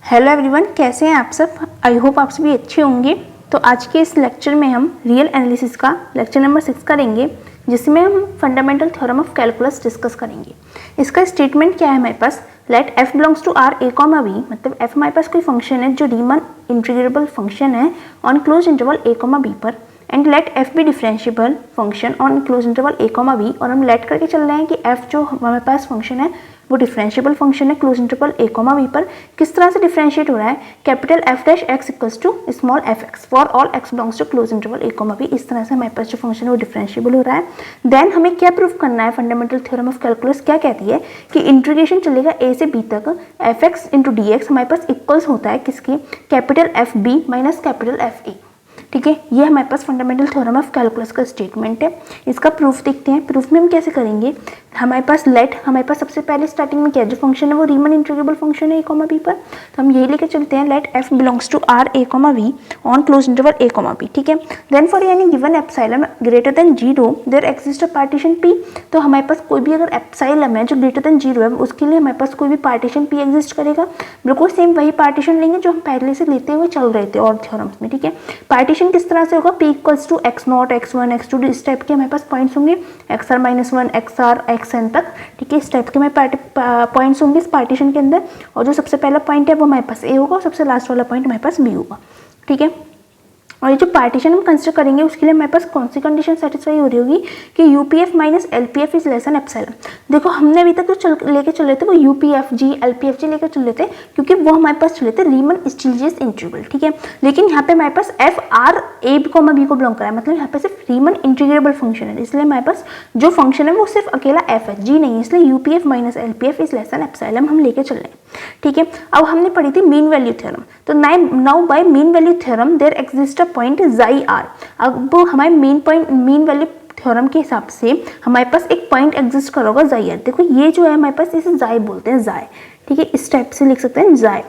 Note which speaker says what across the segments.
Speaker 1: Hello everyone, कैसे हैं आप सब। आई होप आप सभी अच्छे होंगे। तो आज के इस लेक्चर में हम रियल एनालिसिस का लेक्चर नंबर 6 करेंगे, जिसमें हम fundamental theorem of calculus discuss करेंगे। इसका स्टेटमेंट क्या है हमारे पास, let f belongs to R a, b, मतलब f हमारे पास कोई फंक्शन है जो रीमन इंटीग्रेबल फंक्शन है on close interval a, b पर, एंड लेट f भी differentiable function on close interval a, b। और हम लेट करके चल रहे हैं कि f जो हमारे पास फंक्शन है वो डिफरेंशिएबल फंक्शन है क्लोज इंटरवल a, b पर। किस तरह से डिफरेंशिएट हो रहा है, capital f dash x equals to small f x for all x belongs to close interval a, b। इस तरह से हमारे पास जो फंक्शन है वो डिफरेंशिएबल हो रहा है। देन हमें क्या प्रूफ करना है, फंडामेंटल थ्योरम ऑफ कैलकुलस क्या कहती है कि इंटीग्रेशन चलेगा a से b तक fx इंटू dx हमारे पास इक्वल्स होता है किसकी, capital f b minus capital f a। ठीक है, ये हमारे पास फंडामेंटल थ्योरम ऑफ कैलकुलस का स्टेटमेंट है। इसका प्रूफ देखते हैं। प्रूफ में हम कैसे करेंगे, हमारे पास हमारे पास सबसे पहले स्टार्टिंग में क्या जो फंक्शन है वो रीमन इंटीग्रेबल फंक्शन है a, b पर, तो हम यही लेके चलते हैं let f belongs to R a, b on close interval a, b। ठीक है, then for any given epsilon greater than 0 there exist a partition p। तो हमारे पास कोई भी अगर एप्सिलॉन है जो ग्रेटर देन 0 है उसके लिए हमारे पास कोई भी पार्टीशन p एग्जिस्ट करेगा। बिल्कुल सेम वही पार्टीशन लेंगे जो हम पहले से लेते हुए चल रहे थे और थ्योरम्स में। ठीक है, पार्टीशन किस तरह से होगा, p equals to x0, x1, x2, इस टाइप के हमारे पास पॉइंट्स होंगे, xr माइनस 1, xr, xn तक। ठीक है, इस टाइप के हमारे पॉइंट्स होंगे इस पार्टीशन के अंदर, और जो सबसे पहला पॉइंट है वो हमारे पास a होगा और सबसे लास्ट वाला पॉइंट हमारे पास b होगा। ठीक है, और ये जो पार्टीशन हम कंसिडर करेंगे उसके लिए हमारे पास कौन सी कंडीशन सेटिस्फाई हो रही होगी कि UPF minus LPF is less than epsilon. देखो हमने अभी तक जो लेके चल रहे थे वो यूपीएफ जी एलपीएफ जी लेकर चल रहे थे, क्योंकि वो हमारे पास चले थे रीमन स्टिल्जियस इंटीग्रेबल। ठीक है, लेकिन यहाँ पे हमारे पास एफ आर ए बी को बिलोंग करा है, मतलब यहाँ पे सिर्फ रीमन इंटीग्रेबल फंक्शन है, इसलिए हमारे पास जो फंक्शन है वो सिर्फ अकेला एफ है, जी नहीं, इसलिए UPF minus LPF is less than epsilon हम लेके चल रहे हैं। ठीक है, अब हमने पढ़ी थी मीन वैल्यू थ्योरम, तो now by mean value theorem there exist a point xi r। अब हमारे मीन वैल्यू थ्योरम के हिसाब से हमारे पास एक पॉइंट एग्जिस्ट कर होगा xi r। देखो ये जो है हमारे पास इसे xi बोलते हैं, xi। ठीक है, इस टाइप से लिख सकते हैं xi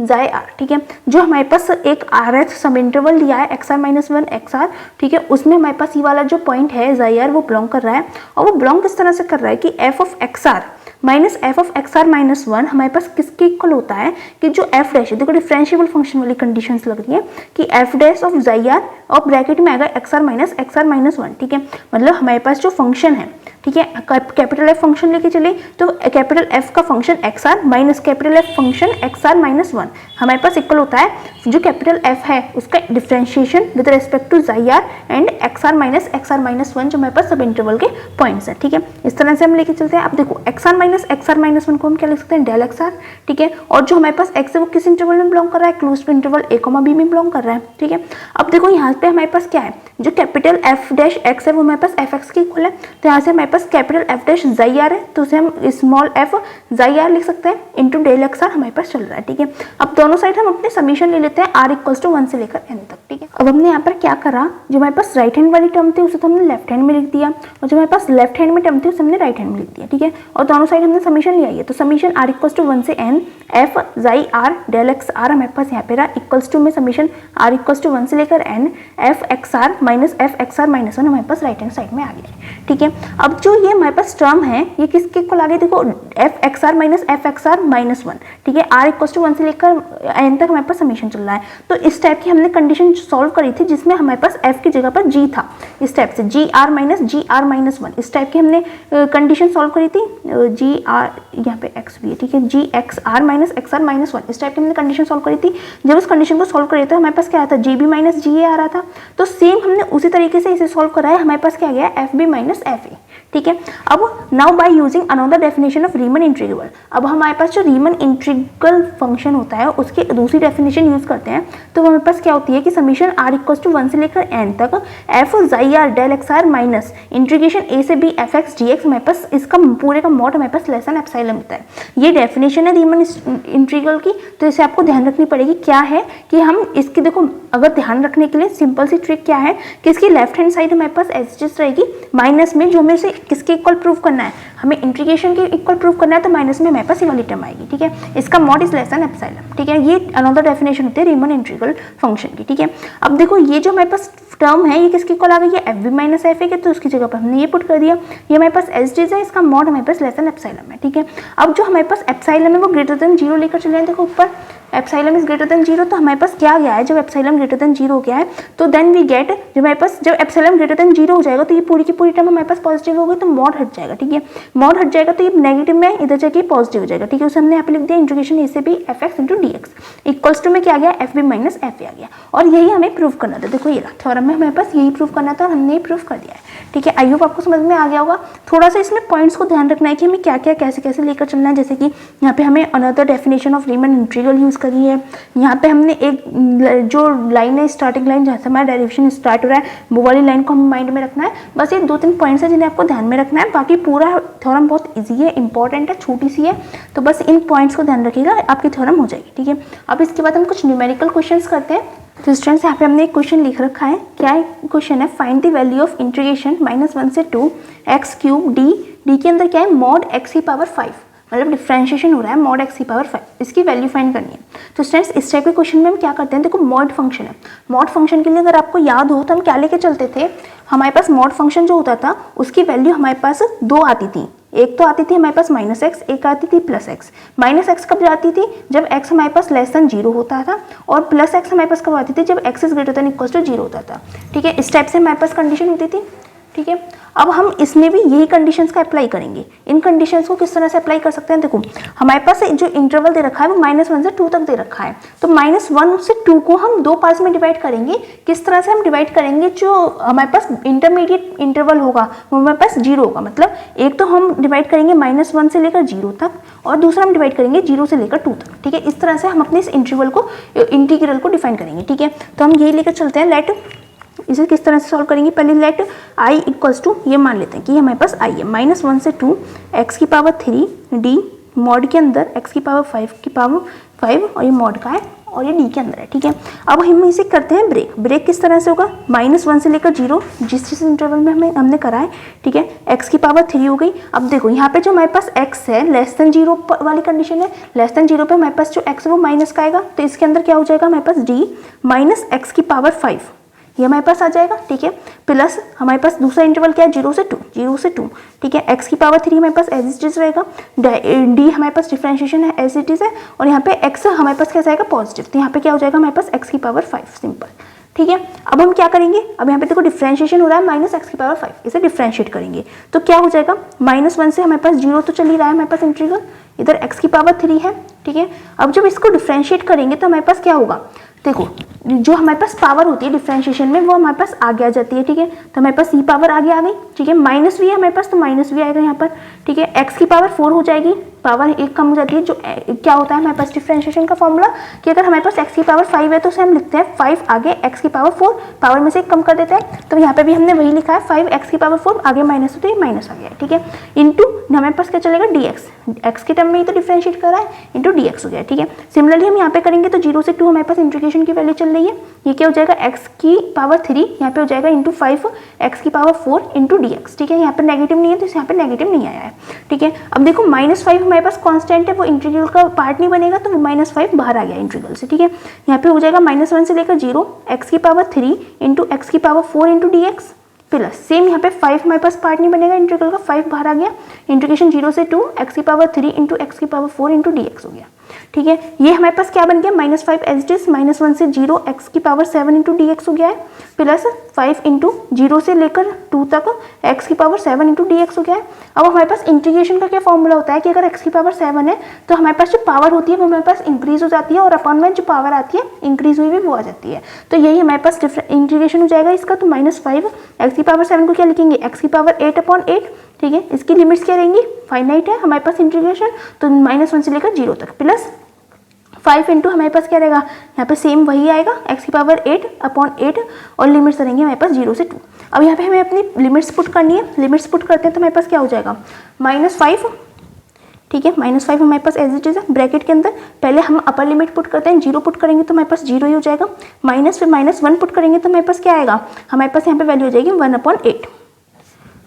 Speaker 1: r। ठीक है, जो हमारे पास एक rth सब इंटरवल लिया है xr माइनस 1 xr। ठीक है, उसमें हमारे पास ये वाला जो पॉइंट है xi r वो बिलोंग कर रहा है, और वो बिलोंग किस तरह से कर रहा है कि f of xr minus F of X R minus 1 हमारे पास किसके इक्वल होता है कि जो एफ डैश है, देखो डिफरेंशिएबल फंक्शन वाली कंडीशंस लग रही है कि F dash of xi r और ब्रैकेट में आएगा एक्स आर माइनस 1। ठीक है, मतलब हमारे पास जो फंक्शन है, ठीक है, कैपिटल एफ फंक्शन लेके चले तो कैपिटल एफ का function X R minus capital F function X R minus 1 हमारे पास इक्वल होता है जो कैपिटल एफ है उसका differentiation with respect to xi r and X R minus 1 जो हमारे पास सब इंटरवल के पॉइंट्स है। ठीक है, इस तरह से हम लेके चलते हैं। अब देखो एक्स आर माइनस 1 को हम क्या लिख सकते हैं, डेल एक्स आर। ठीक है, और जो हमारे पास एक्स है वो किस इंटरवल में बिलोंग कर रहा है, close to interval a, b में बिलोंग कर रहा है। ठीक है, अब देखो यहाँ पे हमारे पास क्या है, जो कैपिटल एफ डैश एक्स है वो हमारे पास एफ एक्स के इक्वल है, तो यहाँ से हमारे पास capital F dash xi r है, तो उसे हम स्मॉल एफ xi r लिख सकते हैं इंटू डेल एक्स आर हमारे पास चल रहा है। ठीक है, अब दोनों साइड हम अपने समीशन ले लेते हैं r इक्वल्स टू 1 से लेकर n तक। ठीक है, अब हमने यहाँ पर क्या करा, जो हमारे पास राइट हैंड वाली टर्म थी उसे तो हमने लेफ्ट हैंड में लिख दिया, और जो हमारे पास लेफ्ट हैंड में टर्म थी उसे हमने राइट हैंड में लिख दिया। ठीक है, और दोनों साइड हमने समीशन लिया है, तो समीशन r इक्वल्स टू 1 से n f xi r del X R हमारे पास यहाँ पे रहा, इक्वल्स टू में समीशन r इक्वल्स टू 1 से लेकर n f x r minus f x r minus 1 हमारे पास राइट हैंड साइड में आ गया। ठीक है, अब जो ये हमारे पास टर्म है ये किसके इक्वल आ गया, देखो f x r minus f x r minus 1। ठीक है, r इक्वल्स टू 1 से लेकर n तक हमारे पास समीशन चल रहा है, तो इस टाइप की हमने कंडीशन सॉल्व करी थी जिसमें हमारे पास f की जगह पर g था, इस टाइप से g r माइनस 1 इस टाइप की हमने कंडीशन सॉल्व करी थी, g r यहाँ पे x भी है। ठीक है, g x r minus x r minus 1 इस टाइप की हमने कंडीशन सॉल्व करी थी। जब उस कंडीशन को सॉल्व करी तो हमारे पास क्या आता है, g b minus g a आ रहा था, तो सेम हमने उसी तरीके से इसे सॉल्व करा है, हमारे पास क्या गया f b minus f a। ठीक है, अब now by using another definition of Riemann integrable, अब हमारे पास जो रीमन इंटीग्रल फंक्शन होता है उसके दूसरी डेफिनेशन यूज करते हैं, तो हमारे पास क्या होती है कि समीशन r इक्वल्स टू 1 से लेकर n तक f xi r del X R minus integration a से b f x dx हमारे पास इसका पूरे का मॉड हमारे पास लेस देन एप्सिलॉन होता है। ये डेफिनेशन है रीमन इंटीग्रल की, तो इसे आपको ध्यान रखनी पड़ेगी। क्या है कि हम इसकी, देखो अगर ध्यान रखने के लिए सिंपल सी ट्रिक क्या है कि इसकी लेफ्ट हैंड साइड हमारे पास एडजस्ट रहेगी माइनस में, जो हमें से किसके इक्वल प्रूव करना है, हमें इंटीग्रेशन के इक्वल प्रूव करना है, तो माइनस में हमारे पास ये वाली टर्म आएगी। ठीक है, इसका mod is less than epsilon. ठीक है, ये अनदर डेफिनेशन होती है रीमन इंटीग्रल फंक्शन की। ठीक है, अब देखो ये जो हमारे पास टर्म है ये किसके इक्वल आ गई है, F B minus F A के, तो उसकी जगह पर हमने ये पुट कर दिया, ये हमारे पास एस डी है, इसका मॉड हमारे पास लेस देन एप्सिलॉन है। ठीक है, अब जो हमारे पास एप्सिलॉन है वो ग्रेटर देन 0 लेकर चले हैं, देखो ऊपर एप्सिलॉन इज ग्रेटर देन 0, तो हमारे पास क्या गया है, जब एप्सिलॉन ग्रेटर देन 0 गया है तो देन वी गेट, जब हमारे पास जब एप्सिलॉन ग्रेटर देन 0 हो जाएगा तो ये पूरी की पूरी टर्म हमारे पास पॉजिटिव हो गई, तो मॉड हट जाएगा। ठीक है, मॉड हट जाएगा तो ये नेगेटिव में इधर जाके पॉजिटिव हो जाएगा। ठीक है, उसे हमने यहाँ पे लिख दिया इंटीग्रेशन ए से B F X into D X equals to में क्या आ गया, F B minus F A आ गया। और यही हमें प्रूव करना था। देखो ये रहा थ्योरम में हमारे पास यही प्रूव करना था और हमने प्रूव कर दिया है। ठीक है, आई होप आपको समझ में आ गया होगा। थोड़ा सा इसमें पॉइंट्स को ध्यान रखना है कि हमें क्या क्या कैसे कैसे लेकर चलना है। जैसे कि यहाँ पे हमें another definition of Riemann integral use करी है। यहाँ पे हमने एक जो लाइन है, स्टार्टिंग लाइन जहाँ से हमारा डेरिवेशन स्टार्ट हो रहा है, वो वाली लाइन को हमें माइंड में रखना है। बस ये 2-3 पॉइंट्स है जिन्हें आपको ध्यान में रखना है। बाकी पूरा थ्योरम बहुत ईजी है, इंपॉर्टेंट है, छोटी सी है, तो बस इन पॉइंट्स को ध्यान रखिएगा, आपकी थ्योरम हो जाएगी। ठीक है, अब इसके बाद हम कुछ न्यूमेरिकल क्वेश्चन करते हैं। तो स्टूडेंट्स यहाँ पे हमने एक क्वेश्चन लिख रखा है। क्या क्वेश्चन है, find the value of integration -1 से 2 एक्स क्यूब डी के अंदर क्या है, मॉड एक्स की पावर 5, मतलब डिफ्रेंशिएशन हो रहा है मॉड एक्स की पावर 5, इसकी वैल्यू फाइंड करनी है। तो स्टूडेंट्स इस टाइप के क्वेश्चन में हम क्या करते हैं, देखो मॉड फंक्शन है। मॉड फंक्शन के लिए अगर आपको याद हो तो हम क्या लेके चलते थे, हमारे पास मॉड फंक्शन जो होता था उसकी वैल्यू हमारे पास 2 आती थी। एक तो आती थी हमारे पास -x, एक आती थी +x। -x कब जाती थी, जब x हमारे पास लेस देन 0 होता था, और +x हमारे पास कब आती थी, जब x is greater than equal to 0 होता था। ठीक है, इस टाइप से हमारे पास कंडीशन होती थी। ठीक है, अब हम इसमें भी यही कंडीशंस का अप्लाई करेंगे। इन कंडीशंस को किस तरह से अप्लाई कर सकते हैं, देखो हमारे पास जो इंटरवल दे रखा है वो -1 से 2 तक दे रखा है। तो -1 से 2 को हम 2 पार्ट्स में डिवाइड करेंगे। किस तरह से हम डिवाइड करेंगे, जो हमारे पास इंटरमीडिएट इंटरवल होगा वो हमारे पास 0 होगा। मतलब एक तो हम डिवाइड करेंगे -1 से लेकर 0 तक, और दूसरा हम डिवाइड करेंगे 0 से लेकर 2 तक। ठीक है, इस तरह से हम अपने इस इंटरवल को, इंटीग्रल को डिफाइन करेंगे। ठीक है, तो हम यही लेकर चलते हैं। लेट इसे किस तरह से सॉल्व करेंगे, पहले लेट आई इक्वल्स टू, ये मान लेते हैं कि हमारे पास आई है -1 से 2 एक्स की पावर 3 डी मॉड के अंदर एक्स की पावर 5 और ये मॉड का है और ये डी के अंदर है। ठीक है, अब हम इसे करते हैं ब्रेक किस तरह से होगा, -1 से लेकर 0 जिस इंटरवल में हमने करा है। ठीक है, एक्स की पावर 3 हो गई। अब देखो यहाँ पे जो हमारे पास x है लेस देन 0 वाली कंडीशन है, लेस देन 0 पे हमारे पास जो x है वो माइनस का आएगा, तो इसके अंदर क्या हो जाएगा हमारे पास d माइनस एक्स की पावर 5, ये हमारे पास आ जाएगा। ठीक है, प्लस हमारे पास दूसरा इंटरवल क्या है, 0 से 2। ठीक है, x की पावर 3 हमारे पास एज इट इज रहेगा, d हमारे पास डिफरेंशिएशन है एज इट इज है, और यहाँ पे x हमारे पास कैसा आएगा, पॉजिटिव। तो यहाँ पे क्या हो जाएगा हमारे पास x की पावर 5, सिंपल। ठीक है, अब हम क्या करेंगे, अब यहाँ पे देखो डिफरेंशिएशन हो रहा है -x की पावर 5, इसे डिफरेंशिएट करेंगे तो क्या हो जाएगा, -1 से हमारे पास 0 तो चल ही रहा है हमारे पास इंटीग्रल, इधर x की पावर 3 है। ठीक है, अब जब इसको डिफरेंशिएट करेंगे तो हमारे पास क्या होगा, देखो जो हमारे पास पावर होती है डिफरेंशिएशन में वो हमारे पास आगे आ जाती है। ठीक है, तो हमारे पास ये पावर आगे आ गई। ठीक है, माइनस भी है हमारे पास तो माइनस भी आएगा यहाँ पर। ठीक है, x की पावर 4 हो जाएगी, पावर 1 कम हो जाती है। जो क्या होता है हमारे पास डिफरेंशिएशन का फॉर्मूला कि अगर हमारे पास x की पावर 5 है तो उसे हम लिखते हैं 5 आगे x की पावर 4, पावर में से 1 कम कर देते हैं। तो यहाँ पे भी हमने वही लिखा है 5x की पावर 4 आगे माइनस होती है, माइनस आ गया। ठीक है, इंटू हमारे पास क्या चलेगा dx, x के टर्म में ही तो डिफरेंशिएट कर रहा है, इंटू dx हो गया। ठीक है, सिमिलरली हम यहाँ पे करेंगे तो 0 से 2 हमारे पास इंटीग्रेशन की वैल्यू चल रही है, ये क्या हो जाएगा x की पावर 3 यहाँ पे हो जाएगा इंटू 5 x की पावर 4 इंटू dx। ठीक है, यहाँ पे नेगेटिव नहीं है तो यहाँ पे नेगेटिव नहीं आया है। ठीक है, अब देखो -5 हमारे पास कांस्टेंट है, वो इंटीग्रल का पार्ट नहीं बनेगा तो वो -5 बाहर आ गया इंटीग्रल से। ठीक है, यहाँ पे हो जाएगा -1 से लेकर 0 x की पावर 3 इंटू x की power 4 into dx, plus same यहाँ पे 5 हमारे पास पार्ट नहीं बनेगा इंटीग्रल का, 5 बाहर आ गया, इंटीग्रेशन 0 से 2 x की पावर 3 इंटू x की पावर 4 इंटू dx हो गया। ठीक है, ये हमारे पास क्या बन गया, -5 एज इट इज, -1 से 0 x की पावर 7 इंटू dx हो गया है, प्लस 5 इंटू 0 से लेकर 2 तक x की पावर 7 इंटू dx हो गया है। अब हमारे पास इंटीग्रेशन का क्या फॉर्मूला होता है कि अगर x की पावर 7 है तो हमारे पास जो पावर होती है वो हमारे पास इंक्रीज हो जाती है, और अपॉन में जो पावर आती है इंक्रीज हुई भी वो आ जाती है। तो यही हमारे पास इंटीग्रेशन हो जाएगा इसका। तो -5 x की पावर 7 को क्या लिखेंगे, x की पावर 8/8। ठीक है, इसकी लिमिट्स क्या रहेंगी, फाइनाइट है हमारे पास इंटीग्रेशन, तो -1 से लेकर 0 तक, प्लस 5 इंटू हमारे पास क्या रहेगा, यहाँ पे सेम वही आएगा x की पावर 8/8, और लिमिट्स रहेंगे हमारे पास 0 से 2। अब यहाँ पे हमें अपनी लिमिट्स पुट करनी है, लिमिट्स पुट करते हैं तो हमारे पास क्या हो जाएगा, -5। ठीक है, -5 हमारे पास एज इट इज है, ब्रैकेट के अंदर पहले हम अपर लिमिट पुट करते हैं, 0 पुट करेंगे तो हमारे पास 0 ही हो जाएगा, माइनस फिर -1 पुट करेंगे तो हमारे पास क्या आएगा, हमारे पास यहाँ पे वैल्यू हो जाएगी 1/8।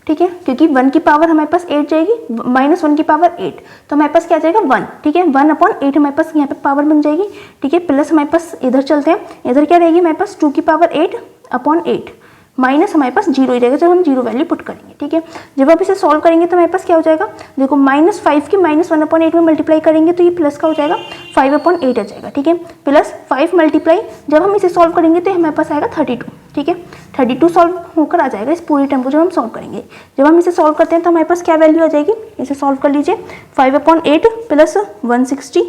Speaker 1: ठीक है, क्योंकि 1 की पावर हमारे पास 8 जाएगी, -1 की पावर 8, तो हमारे पास क्या जाएगा 1। ठीक है, 1/8 हमारे पास यहाँ पे पावर बन जाएगी। ठीक है, प्लस हमारे पास इधर चलते हैं, इधर क्या रहेगी हमारे पास 2 की पावर 8/8 माइनस हमारे पास जीरो ही रहेगा जब हम जीरो वैल्यू पुट करेंगे, ठीक है। जब आप इसे सॉल्व करेंगे तो हमारे पास क्या हो जाएगा, देखो -5 की -1/8 में मल्टीप्लाई करेंगे तो ये प्लस का हो जाएगा 5/8 आ जाएगा, ठीक है। प्लस 5 मल्टीप्लाई जब हम इसे सॉल्व करेंगे तो हमारे पास आएगा 32, ठीक है। 32 सॉल्व होकर आ जाएगा इस पूरी टर्म को जब हम सॉल्व करेंगे। जब हम इसे सॉल्व करते हैं तो हमारे पास क्या वैल्यू आ जाएगी, इसे सॉल्व कर लीजिए, 5/8 प्लस 160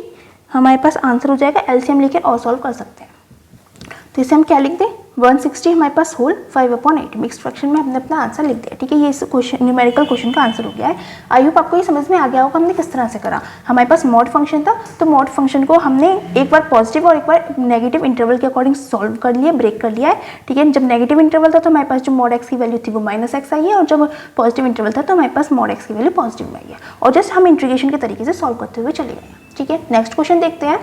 Speaker 1: हमारे पास आंसर हो जाएगा। एलसीएम लेकर और सॉल्व कर सकते हैं, तो इसे हम क्या लिख दें, 160 हमारे पास होल 5/8 मिक्स फ्रैक्शन में हमने अपना आंसर लिख दिया, ठीक है। ये इस क्वेश्चन न्यूमेरिकल क्वेश्चन का आंसर हो गया है। आई होप आपको ये समझ में आ गया होगा हमने किस तरह से करा। हमारे पास मॉड फंक्शन था, तो मॉड फंक्शन को हमने एक बार पॉजिटिव और एक बार नेगेटिव इंटरवल के अकॉर्डिंग सॉल्व कर लिया, ब्रेक कर लिया है, ठीक है। जब नेगेटिव इंटरवल था तो हमारे पास जो मॉड एक्स की वैल्यू थी वो -x आई है, और जब पॉजिटिव इंटरवल था तो हमारे पास मॉड एक्स की वैल्यू पॉजिटिव में आई है, और जस्ट हम इंटीग्रेशन के तरीके से सॉल्व करते हुए चले गए, ठीक है। नेक्स्ट क्वेश्चन देखते हैं।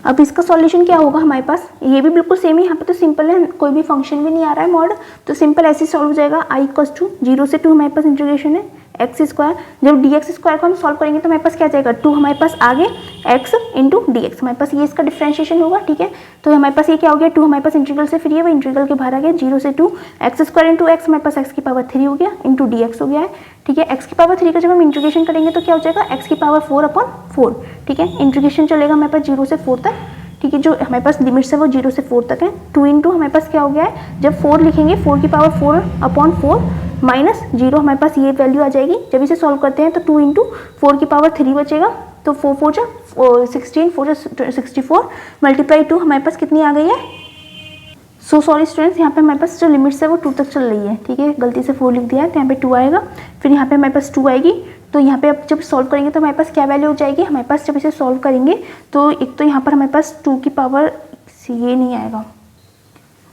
Speaker 1: अब इसका सॉल्यूशन क्या होगा हमारे पास, ये भी बिल्कुल सेम ही, यहाँ पे तो सिंपल है, कोई भी फंक्शन भी नहीं आ रहा है मॉड, तो सिंपल ऐसे सॉल्व हो जाएगा। i = 0 से 2 हमारे पास इंटीग्रेशन है x²। जब dx² को हम सॉल्व करेंगे तो हमारे पास क्या जाएगा, 2 हमारे पास आगे x × dx, हमारे पास ये इसका डिफरेंशिएशन होगा, ठीक है। तो हमारे पास ये क्या हो गया, 2 हमारे पास इंटीग्रल से फ्री है, वो इंटीग्रल के बाहर आ गया, 0 से 2 x² × x हमारे पास x की पावर 3 हो गया इंटू dx हो गया है, ठीक है। x की पावर 3 का जब हम इंटीग्रेशन करेंगे तो क्या हो जाएगा, x की पावर 4/4, ठीक है। इंटीग्रेशन चलेगा हमारे पास 0 से 4 तक, ठीक है। जो हमारे पास लिमिट्स है वो 0 से 4 तक है। 2 × हमारे पास क्या हो गया है, जब 4 लिखेंगे 4 की पावर 4/4 माइनस 0 हमारे पास ये वैल्यू आ जाएगी। जब इसे सॉल्व करते हैं तो 2 × 4 की पावर 3 बचेगा, तो 4 4 16 4 64 मल्टीप्लाई 2 हमारे पास कितनी आ गई है, सो सॉरी स्टूडेंट्स, यहाँ पे हमारे पास जो लिमिट्स है वो 2 तक चल रही है, ठीक है। गलती से 4 लिख दिया है, तो यहाँ पे 2 आएगा, फिर यहाँ पे हमारे पास 2 आएगी, तो यहाँ पे अब जब सॉल्व करेंगे तो हमारे पास क्या वैल्यू हो जाएगी, हमारे पास जब इसे सॉल्व करेंगे तो एक तो यहाँ पर हमारे पास 2 की पावर ये नहीं आएगा,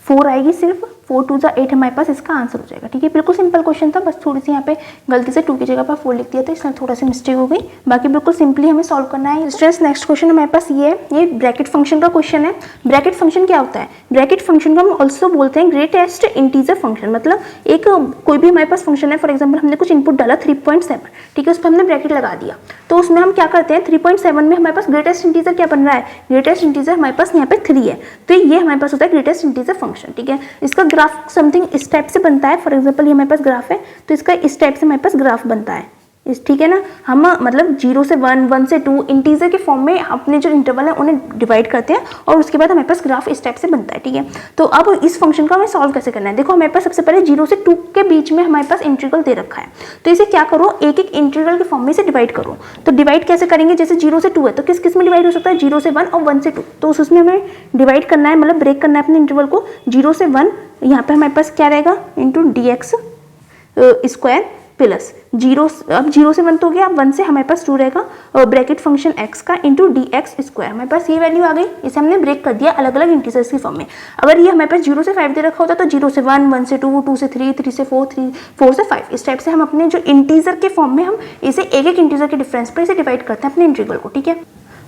Speaker 1: 4 आएगी सिर्फ, 4 2 8 हमारे पास इसका आंसर हो जाएगा, ठीक है। बिल्कुल सिंपल क्वेश्चन था, बस थोड़ी सी यहाँ पे गलती से 2 की जगह पर 4 लिख दिया था, इसमें थोड़ा सी मिस्टेक हो गई, बाकी बिल्कुल सिंपली हमें सॉल्व करना है। स्टूडेंट्स नेक्स्ट क्वेश्चन हमारे पास ये है, ये ब्रैकेट फंक्शन का क्वेश्चन है। ब्रैकेट फंक्शन क्या होता है, ब्रैकेट फंक्शन को हम ऑल्सो बोलते हैं ग्रेटेस्ट इंटीजर फंक्शन, मतलब एक कोई भी हमारे पास फंक्शन है, फॉर एग्जाम्पल हमने कुछ इनपुट डाला 3.7, ठीक है, उस पर हमने ब्रैकेट लगा दिया, तो उसमें हम क्या करते हैं, 3.7 में हमारे पास ग्रेटेस्ट इंटीजर क्या बन रहा है, ग्रेटेस्ट इंटीजर हमारे पास यहाँ पे 3 है, तो ये हमारे पास होता है ग्रेटेस्ट इंटीजर फंक्शन, ठीक है। इसका ग्राफ समथिंग इस टाइप से बनता है, फॉर एग्जांपल ये हमारे पास ग्राफ है, तो इसका इस टाइप से हमारे पास ग्राफ बनता है, इस, ठीक है ना। हम मतलब 0 से 1 1 से 2 इंटीजर के फॉर्म में अपने जो इंटरवल है उन्हें डिवाइड करते हैं, और उसके बाद हमारे पास ग्राफ इस टाइप से बनता है, ठीक है। तो अब इस फंक्शन को हमें सॉल्व कैसे करना है, देखो हमारे पास सबसे पहले 0 से 2 के बीच में हमारे पास इंटीग्रल दे रखा है, तो इसे क्या करो, एक एक इंटीग्रल के फॉर्म में से डिवाइड करो। तो डिवाइड कैसे करेंगे, जैसे 0 से 2 है तो किस किस में डिवाइड हो सकता है, 0 से 1 और 1 से 2, तो उसमें हमें डिवाइड करना है, मतलब ब्रेक करना है अपने इंटरवल को। 0 से 1 यहाँ पे हमारे पास क्या रहेगा, इंटू dx² प्लस 0, अब 0 से 1 तो हो गया, अब 1 से हमारे पास 2 रहेगा, और ब्रैकेट फंक्शन x का इंटू dx², हमारे पास ये वैल्यू आ गई, इसे हमने ब्रेक कर दिया अलग अलग इंटीजर्स की फॉर्म में। अगर ये हमारे पास 0 से 5 दे रखा होता तो 0 से 1 1 से 2 2 से 3 3 से 4 4 से 5, इस टाइप से हम अपने जो इंटीजर के फॉर्म में हम इसे एक एक इंटीजर के डिफरेंस पर इसे डिवाइड करते हैं अपने इंटीग्रल को, ठीक है।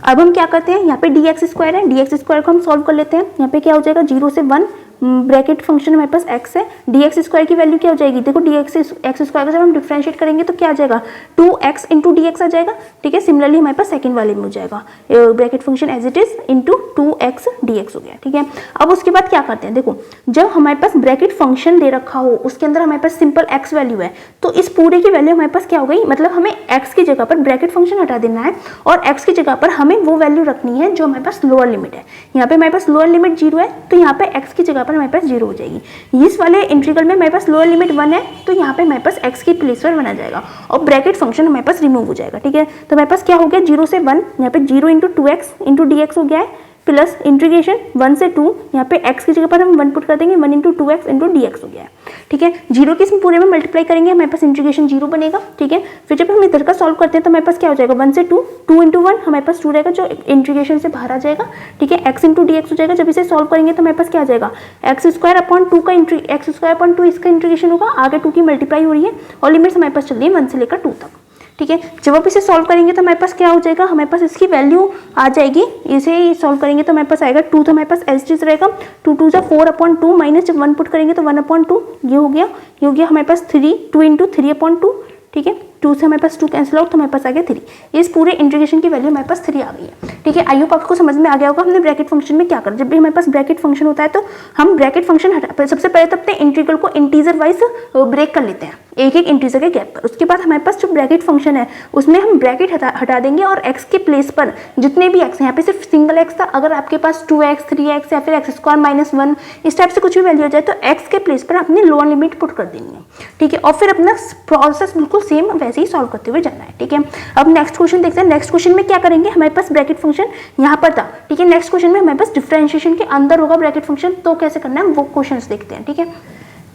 Speaker 1: अब हम क्या करते हैं, यहाँ पे dx² है, dx² को हम सॉल्व कर लेते हैं। यहाँ पे क्या हो जाएगा, 0 से 1 ब्रैकेट फंक्शन हमारे पास x है, dx² की वैल्यू क्या हो जाएगी, देखो x² का जब हम डिफरेंशिएट करेंगे तो क्या आ जाएगा, 2x इंटू dx आ जाएगा, ठीक है। सिमिलरली हमारे पास सेकंड वाले में हो जाएगा bracket function as it is into 2x dx हो गया, ठीक है। अब उसके बाद क्या करते हैं, देखो जब हमारे पास ब्रैकेट फंक्शन दे रखा हो उसके अंदर हमारे पास सिंपल x वैल्यू है, तो इस पूरे की वैल्यू हमारे पास क्या हो गई, मतलब हमें x की जगह पर ब्रैकेट फंक्शन हटा देना है, और x की जगह पर हमें वो वैल्यू रखनी है जो हमारे पास लोअर लिमिट है। यहाँ पे हमारे पास लोअर लिमिट 0 है, तो यहाँ पे x की जगह पर हमारे पास 0 हो जाएगी। इस वाले इंटीग्रल में हमारे पास लोअर लिमिट 1 है, तो यहाँ पे हमारे पास x की प्लेस पर 1 आ जाएगा, और ब्रैकेट फंक्शन हमारे पास रिमूव हो जाएगा, ठीक है। तो हमारे पास क्या हो गया, 0 से 1 यहाँ पे 0 इंटू 2x इंटू dx हो गया है, प्लस इंटीग्रेशन 1 से 2, यहाँ पे x की जगह पर हम 1 पुट कर देंगे, 1 इंटू 2x इंटू dx हो गया है, ठीक है। 0 के इसमें पूरे में मल्टीप्लाई करेंगे, हमारे पास इंटीग्रेशन 0 बनेगा, ठीक है। फिर जब हम इधर का सॉल्व करते हैं तो हमारे पास क्या हो जाएगा, 1 से 2 2 इंटू 1 हमारे पास 2 रहेगा जो इंटीग्रेशन से बाहर आ जाएगा, ठीक है। x इंटू dx हो जाएगा, जब इसे सॉल्व करेंगे तो हमारे पास क्या आ जाएगा, x² का x² इसका इंटीग्रेशन होगा, आगे 2 की मल्टीप्लाई हो रही है, और लिमिट्स हमारे पास चल रही है 1 से लेकर 2 तक, ठीक है। जब आप इसे सॉल्व करेंगे तो हमारे पास क्या हो जाएगा, हमारे पास इसकी वैल्यू आ जाएगी, इसे सॉल्व करेंगे तो हमारे पास आएगा 2, तो हमारे पास एज रहेगा 2 2 4/2 माइनस जब 1 पुट करेंगे तो 1/2, ये हो गया हमारे पास 3 2 इंटू 3/2, ठीक है। 2 से हमारे पास 2 कैंसिल आउट, तो हमारे पास आ गया 3। इस पूरे इंटीग्रेशन की वैल्यू हमारे पास 3 आ गई है। ठीक है, आई होप आपको समझ में आ गया होगा हमने ब्रैकेट फंक्शन में क्या कर, जब भी हमारे पास ब्रैकेट फंक्शन होता है तो हम ब्रैकेट फंक्शन हटा, सबसे पहले तो अपने इंटीग्रल को इंटीजर वाइज ब्रेक कर लेते हैं, एक एक इंटीजर के गैप पर। उसके बाद हमारे पास जो ब्रैकेट फंक्शन है उसमें हम ब्रैकेट हटा देंगे और x के प्लेस पर जितने भी x, यहाँ पे सिर्फ सिंगल x था, अगर आपके पास 2x 3x या फिर x² - 1 इस टाइप से कुछ भी वैल्यू हो जाए तो x के प्लेस पर अपनी लोअर लिमिट पुट कर देनी है। ठीक है, और फिर अपना प्रोसेस बिल्कुल सेम वैसे ही सॉल्व करते हुए जाना है। ठीक है, अब नेक्स्ट क्वेश्चन देखते हैं। नेक्स्ट क्वेश्चन में क्या करेंगे, हमारे पास ब्रैकेट फंक्शन यहाँ पर था। ठीक है, नेक्स्ट क्वेश्चन में हमारे पास डिफरेंशिएशन के अंदर होगा ब्रैकेट फंक्शन, तो कैसे करना है वो क्वेश्चन देखते हैं। ठीक है,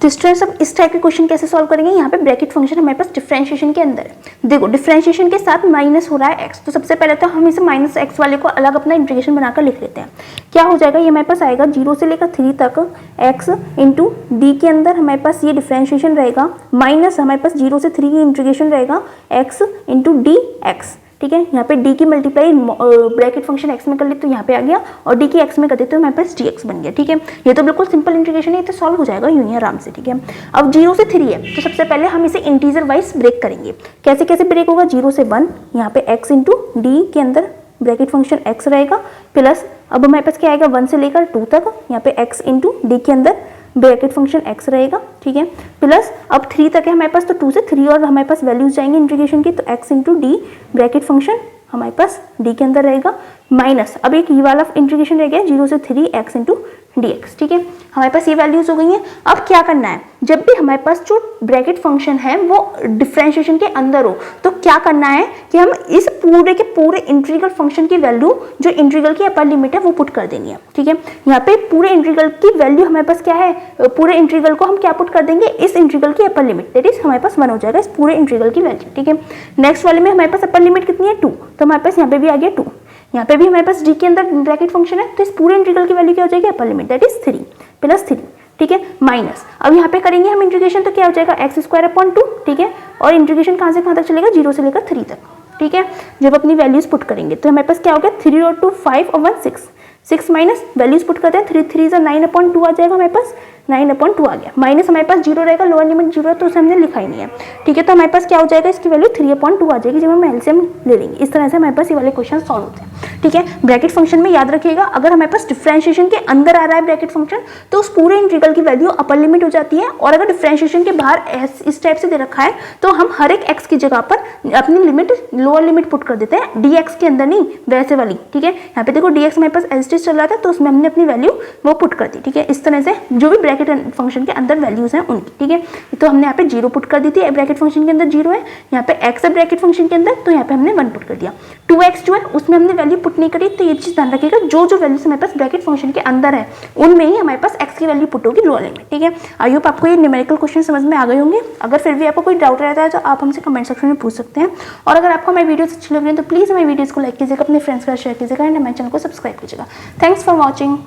Speaker 1: तो इस तरह से इस टाइप के क्वेश्चन कैसे सॉल्व करेंगे, यहाँ पे ब्रैकेट फंक्शन हमारे पास डिफरेंशिएशन के अंदर है। देखो डिफरेंशिएशन के साथ माइनस हो रहा है x, तो सबसे पहले तो हम इसे -x वाले को अलग अपना इंटीग्रेशन बनाकर लिख लेते हैं। क्या हो जाएगा, ये हमारे पास आएगा 0 से लेकर 3 तक x इंटू डी के अंदर हमारे पास ये डिफरेंशिएशन रहेगा, माइनस हमारे पास 0 से 3 की इंटीग्रेशन रहेगा x इंटू डी एक्स। ठीक है, यहाँ पे d की मल्टीप्लाई ब्रैकेट फंक्शन x में कर ले तो यहाँ पे आ गया, और d की x में कर देते तो हमारे पास dx बन गया। ठीक है, ये तो बिल्कुल सिंपल इंटीग्रेशन है, ये तो सॉल्व हो जाएगा यूं ही आराम से। ठीक है, अब 0 से 3 है तो सबसे पहले हम इसे इंटीजर वाइज ब्रेक करेंगे। कैसे कैसे ब्रेक होगा, 0 से 1, यहाँ पे x इंटू डी के अंदर ब्रैकेट फंक्शन x रहेगा, प्लस अब हमारे पास क्या आएगा 1 से लेकर 2 तक, यहाँ पे x इंटू डी के अंदर ब्रैकेट फंक्शन x रहेगा। ठीक है, प्लस अब 3 तक है हमारे पास, तो 2 से 3 और हमारे पास वैल्यूज जाएंगे इंटीग्रेशन की, तो x into D bracket function हमारे पास d के अंदर रहेगा, माइनस अब एक ये वाला इंटीग्रेशन रह गया 0 से 3 x इंटू dx। ठीक है, हमारे पास ये वैल्यूज हो गई हैं। अब क्या करना है, जब भी हमारे पास जो ब्रैकेट फंक्शन है वो डिफरेंशिएशन के अंदर हो तो क्या करना है कि हम इस पूरे के पूरे इंटीग्रल फंक्शन की वैल्यू जो इंटीग्रल की अपर लिमिट है वो पुट कर देनी है। ठीक है, यहाँ पे पूरे इंटीग्रल की वैल्यू हमारे पास क्या है, पूरे इंटीग्रल को हम क्या पुट कर देंगे, इस इंटीग्रल की अपर लिमिट, दैट इज हमारे पास 1 हो जाएगा इस पूरे इंटीग्रल की वैल्यू। ठीक है, नेक्स्ट वाले में हमारे पास अपर लिमिट कितनी है 2, तो हमारे पास यहाँ पे भी आ गया 2, यहाँ पे भी हमारे पास d के अंदर ब्रैकेट फंक्शन है, तो इस पूरे इंटीग्रल की वैल्यू क्या हो जाएगी, upper limit that is 3 plus 3। ठीक है, माइनस अब यहाँ पे करेंगे हम इंटीग्रेशन तो क्या हो जाएगा x² 2। ठीक है, और इंटीग्रेशन कहाँ से कहाँ तक चलेगा, 0 से लेकर 3 तक। ठीक है, जब अपनी वैल्यूज पुट करेंगे तो हमारे पास क्या हो गया 3 और 2 5 और 1 6, 6 माइनस वैल्यूज पुट करते हैं, 3 3 से 9/2 आ जाएगा हमारे पास, 9/2 आ गया, माइनस हमारे पास 0 रहेगा, लोअर लिमिट 0 है तो उसे हमने लिखा ही नहीं है। ठीक है, तो हमारे पास क्या हो जाएगा, इसकी वैल्यू 3/2 आ जाएगी जब हम एलसीएम ले लेंगे। इस तरह से हमारे पास ये वाले क्वेश्चन सॉल्व होते हैं। ठीक है, ब्रैकेट फंक्शन में याद रखिएगा, अगर हमारे पास डिफरेंशिएशन के अंदर आ रहा है ब्रैकेट फंक्शन तो उस पूरे इंटीग्रल की वैल्यू अपर लिमिट हो जाती है, और अगर डिफरेंशिएशन के बाहर इस टाइप से दे रखा है तो हम हर एक x की जगह पर अपनी लिमिट लोअर लिमिट पुट कर देते हैं, dx के अंदर नहीं वैसे वाली। ठीक है, यहाँ पे देखो dx हमारे पास एज इट इज चल रहा था तो उसमें हमने अपनी वैल्यू वो पुट कर दी। ठीक है, इस तरह से जो भी ब्रैकेट फंक्शन के अंदर वैल्यूज हैं उनकी। ठीक है, तो हमने यहाँ पे 0 पुट कर दी थी, ब्रैकेट फंक्शन के अंदर 0 है, यहाँ पे x है ब्रैकेट फंक्शन के अंदर तो यहाँ पे हमने 1 पुट कर दिया। 2x जो है उसमें हमने वैल्यू पुट नहीं करी, तो ये चीज ध्यान रखिएगा जो जो वैल्यूज हमारे पास ब्रैकेट फंक्शन के अंदर है उनमें ही हमारे पास x की वैल्यू पुट होगी लोअर लिमिट। ठीक है, आई होप आपको ये न्यूमेरिकल क्वेश्चन समझ में आ गए होंगे। अगर फिर भी आपको कोई डाउट रहता है तो आप हमसे कमेंट सेक्शन में पूछ सकते हैं, और अगर आपको हमारी वीडियोस अच्छी लग रही है तो प्लीज हमारी वीडियोस को लाइक कीजिएगा, अपने फ्रेंड्स का शेयर कीजिएगा एंड हमारे चैनल को सब्सक्राइब कीजिएगा। Thanks for watching.